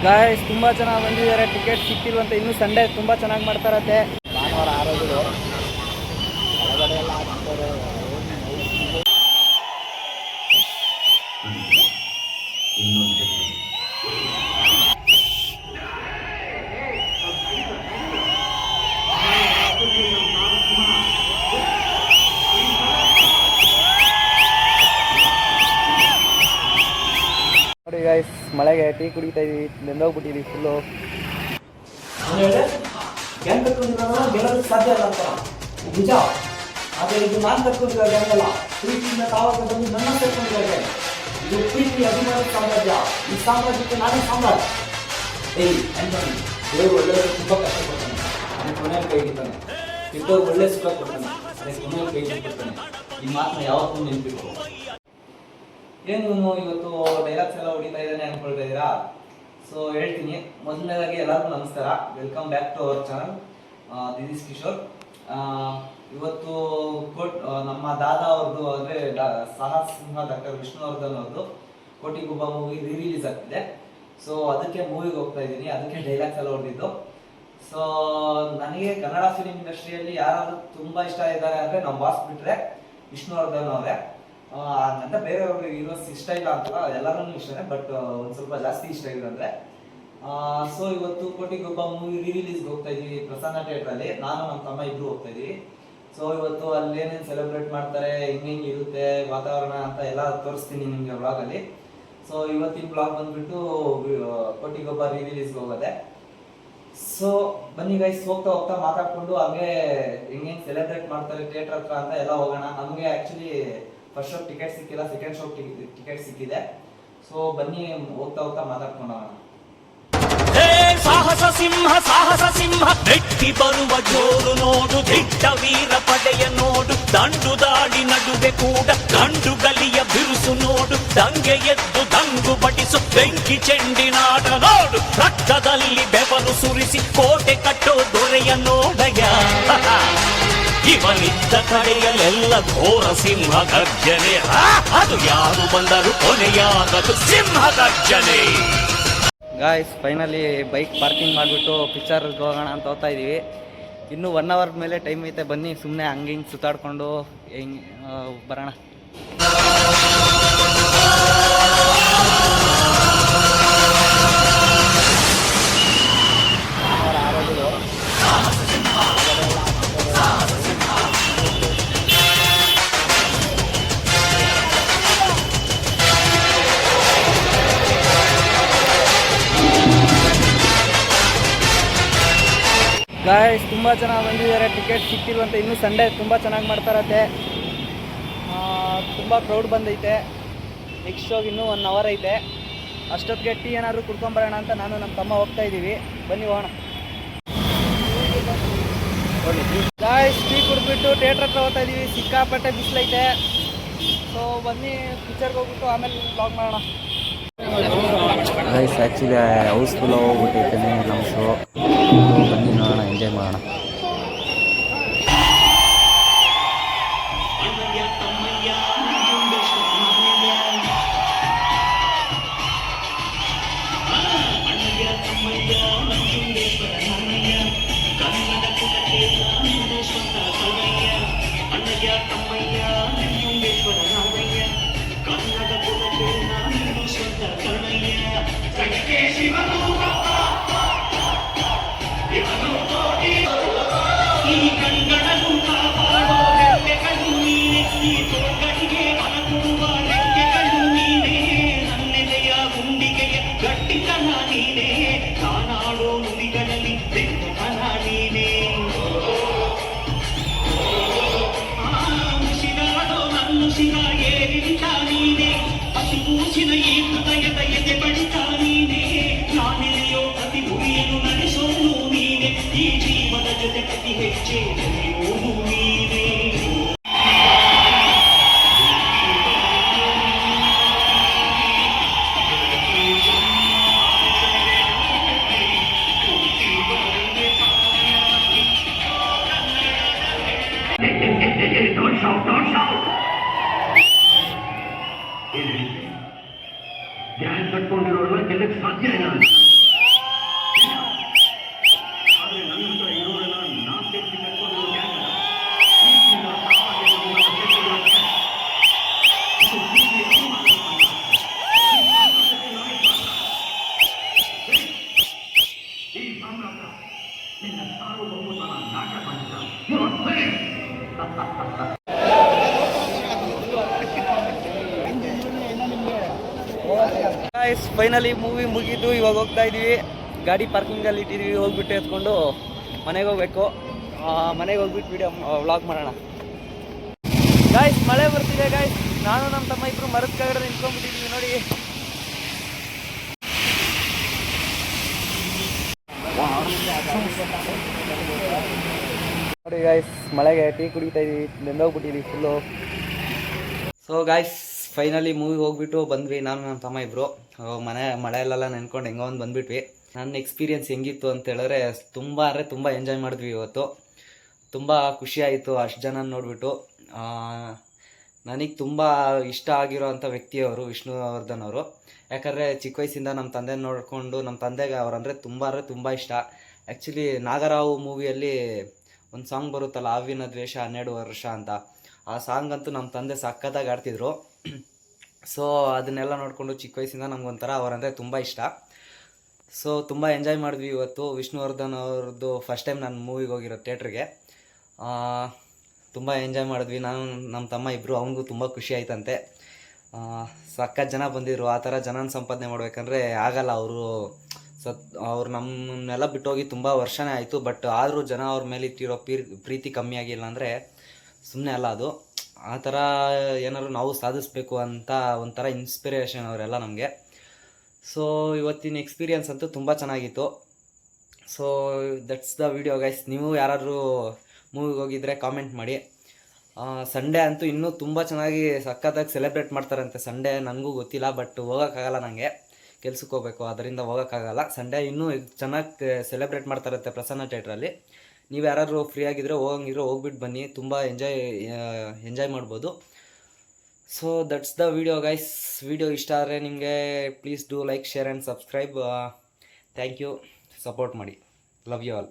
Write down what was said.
Guys ತುಂಬ ಚೆನ್ನಾಗಿ ಬಂದಿದ್ದಾರೆ. ಟಿಕೆಟ್ ಸಿಕ್ಕಿರುವಂತೆ ಇನ್ನೂ ಸಂಡೇ ತುಂಬ ಚೆನ್ನಾಗಿ ಮಾಡ್ತಾರತ್ತೆ. ಭಾನುವಾರ ಆರೋಗ್ಯ ಹೊರಗಡೆ ಎಲ್ಲ ಹಾಕ್ತಾರೆ. ನೋಡಿ ಗೈಸ್, ಮಳೆಗೆ ಟೀ ಕುಡಿತಾ ಇದೀವಿ, ನೆಂದೋಗ್ಬಿಟ್ಟಿದ್ವಿ ಫುಲ್ಲು. ಗೆಲ್ಲೋದಕ್ಕೆ ಸಾಧ್ಯ ಅಲ್ಲ ಅಂತ ನಿಜ. ಆದರೆ ಇದು ನಾನು ತಕ್ಕೊಂಡಿರೋ ಗೆಲ್ಲಲ್ಲ. ಪ್ರೀತಿಯಿಂದ ತಾವಾಗ ಬಂದು ನನ್ನ ತಕ್ಕೊಂಡಿದ್ದಾರೆ. ಇದು ಪ್ರೀತಿ ಅಭಿಮಾನದ ಸಾಮ್ರಾಜ್ಯ. ಈ ಸಾಮ್ರಾಜ್ಯಕ್ಕೆ ನಾನೇ ಸಾಮ್ರಾಜ್ಯ. ದೇವರು ಒಳ್ಳೆಯವರು ತುಂಬ ಕಷ್ಟಪಡ್ತಾನೆ, ಅದಕ್ಕೆ ಕೊನೆಯಲ್ಲಿ ಕೈ ಹಿಡಿತಾನೆ. ಇದ್ದವ್ರು ಒಳ್ಳೆ ಸುಖ ಕೊಡ್ತಾನೆ, ಅದಕ್ಕೆ ಕೊನೆಯಲ್ಲಿ ಕೈ ಹಿಡಿತಾನೆ. ಈ ಮಾತನ್ನ ಯಾವತ್ತೂ ನೆನಪಿಟ್ಟು. ಏನು ಇವತ್ತು ಡೈಲಾಗ್ಸ್ ಎಲ್ಲ ಹೊಡಿತಾ ಇದ್ದಾನೆ ಅನ್ಕೊಳ್ತಾ ಇದ್ದೀರಾ? ಸೊ ಹೇಳ್ತೀನಿ. ಮೊದಲನೇದಾಗಿ ಎಲ್ಲರಿಗೂ ನಮಸ್ಕಾರ. Welcome back to our channel. This is Kishore. ಇವತ್ತು ನಮ್ಮ ದಾದಾ ಅವ್ರದ್ದು ಅಂದರೆ ಸಾಹಸ ಸಿಂಹ ಡಾಕ್ಟರ್ ವಿಷ್ಣುವರ್ಧನ್ ಅವ್ರದ್ದು ಕೋಟಿಗೊಬ್ಬ ಮೂವಿ ರಿಲೀಸ್ ಆಗ್ತಿದೆ. ಸೊ ಅದಕ್ಕೆ ಮೂವಿಗೆ ಹೋಗ್ತಾ ಇದ್ದೀನಿ. ಅದಕ್ಕೆ ಡೈಲಾಗ್ಸ್ ಎಲ್ಲ ಹೊಡೆದಿದ್ದು. ಸೊ ನನಗೆ ಕನ್ನಡ ಫಿಲಿಂ ಇಂಡಸ್ಟ್ರಿಯಲ್ಲಿ ಯಾರಾದ್ರೂ ತುಂಬ ಇಷ್ಟ ಇದ್ದಾರೆ ಅಂದರೆ ನಮ್ಮ ಬಾಸ್ ಬಿಟ್ಟರೆ ವಿಷ್ಣುವರ್ಧನ್ ಅವರೇ. ಅಂತ ಬೇರೆಯವ್ರಿಗೆ ಹೀರೋಸ್ ಇಷ್ಟ ಇಲ್ಲ ಅಂತ ಎಲ್ಲರೂ ಇಷ್ಟನೇ, ಬಟ್ ಒಂದು ಸ್ವಲ್ಪ ಜಾಸ್ತಿ ಇಷ್ಟ ಇರೋದಂದ್ರೆ. ಸೊ ಇವತ್ತು ಕೋಟಿಗೊಬ್ಬ ಮೂವಿ ರಿಲೀಸ್ಗೆ ಹೋಗ್ತಾ ಇದೀವಿ ಪ್ರಸನ್ನ ಥಿಯೇಟ್ರಲ್ಲಿ. ನಾನು ನಮ್ಮ ತಮ್ಮ ಇಬ್ರು ಹೋಗ್ತಾ ಇದೀವಿ. ಸೊ ಇವತ್ತು ಅಲ್ಲಿ ಏನೇನು ಸೆಲೆಬ್ರೇಟ್ ಮಾಡ್ತಾರೆ, ಹೆಂಗೆ ಇರುತ್ತೆ ವಾತಾವರಣ ಅಂತ ಎಲ್ಲ ತೋರಿಸ್ತೀನಿ ನಿಮಗೆ ವ್ಲಾಗಲ್ಲಿ. ಸೊ ಇವತ್ತಿನ ಬ್ಲಾಗ್ ಬಂದ್ಬಿಟ್ಟು ಕೋಟಿಗೊಬ್ಬ ರಿಲೀಸ್ಗೆ ಹೋಗೋದೆ. ಸೊ ಬನ್ನಿ ಗೈಸ್, ಹೋಗ್ತಾ ಹೋಗ್ತಾ ಮಾತಾಡ್ಕೊಂಡು ಹಂಗೆ ಹೆಂಗೆ ಸೆಲೆಬ್ರೇಟ್ ಮಾಡ್ತಾರೆ ಥಿಯೇಟರ್ ಹತ್ರ ಅಂತ ಎಲ್ಲ ಹೋಗೋಣ. ನಮಗೆ ಆ್ಯಕ್ಚುಲಿ ಫಸ್ಟ್ ಶೋ ಟಿಕೆಟ್ ಸಿಕ್ಕಿಲ್ಲ, ಸೆಕೆಂಡ್ ಶೋ ಟಿಕೆಟ್ ಸಿಕ್ಕಿದೆ. ಸೊ ಬನ್ನಿ ಹೋಗ್ತಾ ಹೋಗ್ತಾ ಮಾತಾಡ್ಕೊಂಡು ಹೋಗೋಣ. ಸಾಹಸ ಸಿಂಹ ನೆಟ್ಟಿ ಬರುವ ಜೋರು ನೋಡು, ದಿಟ್ಟ ವೀರ ಪಡೆಯ ನೋಡು, ದಂಡು ದಾಳಿ ನಡುವೆ ಕೂಡ ಗಂಡು ಗಲಿಯ ಬಿರುಸು ನೋಡು, ದಂಗೆ ಎದ್ದು ದಂಗು ಬಡಿಸು ಬೆಂಕಿ ಚೆಂಡಿನಾಟ ನೋಡು, ರಕ್ತದಲ್ಲಿ ಬೆವರು ಸುರಿಸಿ ಕೋಟೆ ಕಟ್ಟೋ ದೊರೆಯ ನೋಡಯ. ಇವನಿದ್ದ ಕಡೆಯಲ್ಲೆಲ್ಲ ಘೋರ ಸಿಂಹ ಗರ್ಜನೆ, ಅದು ಯಾರು ಬಂದರು ಕೊನೆಯಾಗದು ಸಿಂಹ ಗರ್ಜನೆ. ಗಾಯ್ಸ್, ಫೈನಲಿ ಬೈಕ್ ಪಾರ್ಕಿಂಗ್ ಮಾಡಿಬಿಟ್ಟು ಪಿಕ್ಚರ್ಗೆ ಹೋಗೋಣ ಅಂತ ಹೋಗ್ತಾ ಇದ್ದೀವಿ. ಇನ್ನೂ 1 ಅವರ್ ಮೇಲೆ ಟೈಮ್ ಐತೆ. ಬನ್ನಿ ಸುಮ್ಮನೆ ಹಂಗೆ ಹಿಂಗೆ ಸುತ್ತಾಡ್ಕೊಂಡು ಹೆಂಗೆ ಬರೋಣ. ಗಾಯ್ಸ್, ತುಂಬ ಚೆನ್ನಾಗಿ ಬಂದಿದ್ದಾರೆ. ಟಿಕೆಟ್ ಸಿಕ್ಕಿರುವಂತೆ ಇನ್ನೂ ಸಂಡೇ ತುಂಬ ಚೆನ್ನಾಗಿ ಮಾಡ್ತಾರತ್ತೆ. ತುಂಬ ಕ್ರೌಡ್ ಬಂದೈತೆ. ನೆಕ್ಸ್ಟ್ ಶೋಗೆ ಇನ್ನೂ 1 ಅವರ್ ಐತೆ. ಅಷ್ಟೊತ್ತಿಗೆ ಟೀ ಏನಾದರೂ ಕುಡ್ಕೊಂಬರೋಣ ಅಂತ ನಾನು ನಮ್ಮ ತಮ್ಮ ಹೋಗ್ತಾ ಇದ್ದೀವಿ. ಬನ್ನಿ ಹೋಗೋಣ. ಗಾಯ್ಸ್, ಟೀ ಕುಡಿದ್ಬಿಟ್ಟು ಥಿಯೇಟ್ರ್ ಹತ್ರ ಹೋಗ್ತಾ ಇದ್ದೀವಿ. ಸಿಕ್ಕಾಪಟ್ಟೆ ಬಿಸಿಲೈತೆ. ಸೊ ಬನ್ನಿ ಪಿಕ್ಚರ್ಗೆ ಹೋಗ್ಬಿಟ್ಟು ಆಮೇಲೆ ಬ್ಲಾಗ್ ಮಾಡೋಣ. ಗೈಸ್, ಆ್ಯಕ್ಚುಲಿ ಹೌಸ್ಫುಲ್ ಹೋಗ್ಬಿಟ್ಟೈತೆ ನಮ್ಮ ಶೋ. ಬನ್ನಿ ನೋಡೋಣ, ಎಂಜಾಯ್ ಮಾಡೋಣ. ध्यान कट्कोंडिरोर्व ಗೆಲ್ಲಕ್ಕೆ ಸಾಧ್ಯ ಇಲ್ಲ. ಫೈನಲಿ ಮೂವಿ ಮುಗಿದು ಇವಾಗ ಹೋಗ್ತಾ ಇದ್ದೀವಿ. ಗಾಡಿ ಪಾರ್ಕಿಂಗಲ್ಲಿ ಇಟ್ಟಿದ್ದೀವಿ. ಹೋಗ್ಬಿಟ್ಟು ಎತ್ಕೊಂಡು ಮನೆಗೆ ಹೋಗ್ಬೇಕು. ಮನೆಗೆ ಹೋಗ್ಬಿಟ್ಟು ವಿಡಿಯೋ ವ್ಲಾಗ್ ಮಾಡೋಣ. ಗಾಯ್ಸ್ ಮಳೆ ಬರ್ತಿದೆ ಗಾಯ್ಸ್. ನಾನು ನಮ್ಮ ತಮ್ಮ ಇಬ್ಬರು ಮರದ ಕೆಳಗಡೆ ನಿಂತ್ಕೊಂಡ್ಬಿಟ್ಟಿದ್ದೀವಿ ನೋಡಿ. ನೋಡಿ ಗಾಯ್ಸ್ ಮಳೆಗೆ ಟೀ ಕುಡಿತಾ ಇದೀವಿ. ನೆಂದೋಗ್ಬಿಟ್ಟಿದ್ದೀವಿ ಫುಲ್ಲು. ಸೊ ಗಾಯ್ಸ್ ಫೈನಲಿ ಮೂವಿಗೆ ಹೋಗ್ಬಿಟ್ಟು ಬಂದ್ವಿ ನಾನು ನಮ್ಮ ತಮ್ಮ ಇಬ್ಬರು. ಮಳೆಯಲ್ಲೆಲ್ಲ ನೆನ್ಕೊಂಡು ಹೆಂಗೋ ಒಂದು ಬಂದ್ಬಿಟ್ವಿ. ನನ್ನ ಎಕ್ಸ್ಪೀರಿಯೆನ್ಸ್ ಹೆಂಗಿತ್ತು ಅಂತ ಹೇಳಿದ್ರೆ ತುಂಬ ಎಂಜಾಯ್ ಮಾಡಿದ್ವಿ ಇವತ್ತು. ತುಂಬ ಖುಷಿ ಆಯಿತು ಅಷ್ಟು ಜನ ನೋಡಿಬಿಟ್ಟು. ನನಗೆ ತುಂಬ ಇಷ್ಟ ಆಗಿರೋ ಅಂಥ ವ್ಯಕ್ತಿಯವರು ವಿಷ್ಣುವರ್ಧನ್ ಅವರು. ಯಾಕಂದರೆ ಚಿಕ್ಕ ವಯಸ್ಸಿಂದ ನಮ್ಮ ತಂದೆ ನೋಡಿಕೊಂಡು ನಮ್ಮ ತಂದೆಗೆ ಅವರಂದರೆ ತುಂಬ ಇಷ್ಟ. ಆ್ಯಕ್ಚುಲಿ ನಾಗರಾವು ಮೂವಿಯಲ್ಲಿ ಒಂದು ಸಾಂಗ್ ಬರುತ್ತಲ್ಲ, ಆವಿನ ದ್ವೇಷ 12 ವರ್ಷ ಅಂತ. ಆ ಸಾಂಗ್ ಅಂತೂ ನಮ್ಮ ತಂದೆ ಸಕ್ಕತ್ತಾಗಿ ಆಡ್ತಿದ್ರು. ಸೊ ಅದನ್ನೆಲ್ಲ ನೋಡಿಕೊಂಡು ಚಿಕ್ಕ ವಯಸ್ಸಿಂದ ನಮಗೊಂಥರ ಅವರಂದರೆ ತುಂಬ ಇಷ್ಟ. ಸೊ ತುಂಬ ಎಂಜಾಯ್ ಮಾಡಿದ್ವಿ ಇವತ್ತು. ವಿಷ್ಣುವರ್ಧನ್ ಅವ್ರದ್ದು ಫಸ್ಟ್ ಟೈಮ್ ನಾನು ಮೂವಿಗೆ ಹೋಗಿರೋ ಥಿಯೇಟ್ರಿಗೆ. ತುಂಬ ಎಂಜಾಯ್ ಮಾಡಿದ್ವಿ ನಾನು ನಮ್ಮ ತಮ್ಮ ಇಬ್ಬರು. ಅವನಿಗೂ ತುಂಬ ಖುಷಿ ಆಯ್ತಂತೆ. ಸಕ್ಕತ್ತು ಜನ ಬಂದಿದ್ರು. ಆ ಥರ ಜನನ ಸಂಪಾದನೆ ಮಾಡ್ಬೇಕಂದ್ರೆ ಆಗಲ್ಲ. ಅವ್ರು ನಮ್ಮನ್ನೆಲ್ಲ ಬಿಟ್ಟೋಗಿ ತುಂಬ ವರ್ಷನೇ ಆಯಿತು. ಬಟ್ ಆದರೂ ಜನ ಅವ್ರ ಮೇಲೆ ಇಟ್ಟಿರೋ ಪ್ರೀತಿ ಕಮ್ಮಿ ಆಗಿಲ್ಲ ಅಂದರೆ ಸುಮ್ಮನೆ ಅಲ್ಲ ಅದು. ಆ ಥರ ಏನಾದ್ರು ನಾವು ಸಾಧಿಸ್ಬೇಕು ಅಂತ ಒಂಥರ ಇನ್ಸ್ಪಿರೇಷನ್ ಅವರೆಲ್ಲ ನಮಗೆ. ಸೊ ಇವತ್ತಿನ ಎಕ್ಸ್ಪೀರಿಯನ್ಸ್ ಅಂತೂ ತುಂಬ ಚೆನ್ನಾಗಿತ್ತು. So that's the video guys. ನೀವು ಯಾರಾದರೂ ಮೂವಿಗೆ ಹೋಗಿದ್ರೆ ಕಾಮೆಂಟ್ ಮಾಡಿ. ಸಂಡೇ ಅಂತೂ ಇನ್ನೂ ತುಂಬ ಚೆನ್ನಾಗಿ ಸಖತ್ತಾಗಿ ಸೆಲೆಬ್ರೇಟ್ ಮಾಡ್ತಾರಂತೆ. ಸಂಡೇ ನನಗೂ ಗೊತ್ತಿಲ್ಲ, ಬಟ್ ಹೋಗೋಕ್ಕಾಗಲ್ಲ ನನಗೆ, ಕೆಲ್ಸಕ್ಕೆ ಹೋಗಬೇಕು, ಅದರಿಂದ ಹೋಗೋಕ್ಕಾಗಲ್ಲ. ಸಂಡೇ ಇನ್ನೂ ಚೆನ್ನಾಗಿ ಸೆಲೆಬ್ರೇಟ್ ಮಾಡ್ತಾರಂತೆ ಪ್ರಸನ್ನ ಥಿಯೇಟ್ರಲ್ಲಿ. ನೀವು ಯಾರಾದರೂ ಫ್ರೀ ಆಗಿದ್ದರೆ ಹೋಗ್ಬಿಟ್ಟು ಬನ್ನಿ. ತುಂಬ ಎಂಜಾಯ್ ಮಾಡ್ಬೋದು. So that's the video guys. Video ಇಷ್ಟ ಆದರೆ ನಿಮಗೆ please do like, share and subscribe. Thank you. Support ಮಾಡಿ. Love you all.